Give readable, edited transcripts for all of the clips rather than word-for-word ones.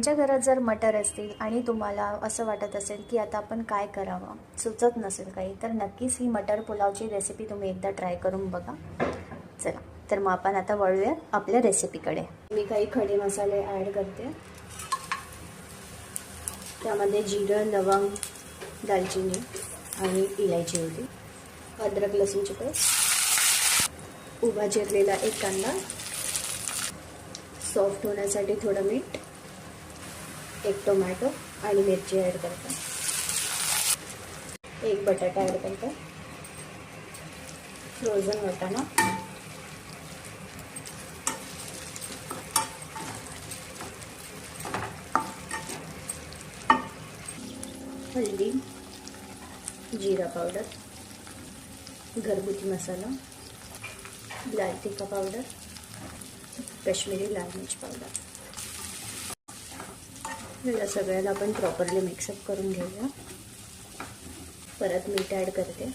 तुमच्या घरात जर मटर असतील आणि तुम्हाला असं वाटत असेल की आता आपण काय करावं, सुचत नसेल काही, तर नक्कीच ही मटर पुलावची रेसिपी तुम्ही एकदा ट्राय करून बघा. चला, तर मग आपण आता वळूया आपल्या रेसिपीकडे. मी काही खडे मसाले ॲड करते. त्यामध्ये जिरं, लवंग, दालचिनी आणि इलायची होती. अद्रक लसूणची पेस्ट, उभा चिरलेला एक कांदा, सॉफ्ट होण्यासाठी थोडं मीठ, एक टोमॅटो आणि मिरची ॲड करते, एक बटाटा ॲड करते, फ्रोझन वाटाणा, हळदी, जीरा पावडर, घरगुती मसाला, लाल तिखट पावडर, काश्मीरी लाल मिर्च पावडर. या सगळ्याला आपण प्रॉपरली मिक्सअप करून घेऊया. परत मीठ ॲड करते.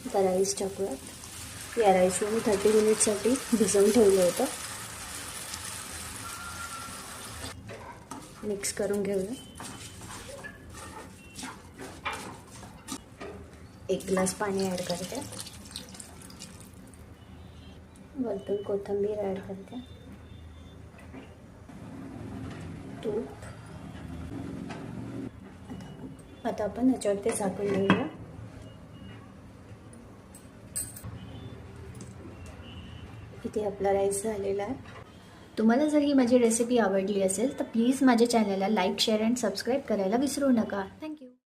आता राईस टाकूयात. या राईसला मी 30 मिनिटसाठी भिजवून ठेवलं होतं. मिक्स करून घेऊया. 1 ग्लास पाणी ॲड करते. वरतून कोथिंबीर ॲड करते. तूप. आता आपण याच्यावरती झाकून घेऊया. इथे आपला राईस झालेला आहे. तुम्हाला जर ही माझी रेसिपी आवडली असेल तर प्लीज माझ्या चॅनलला लाईक, शेअर अँड सबस्क्राईब करायला विसरू नका. थँक्यू.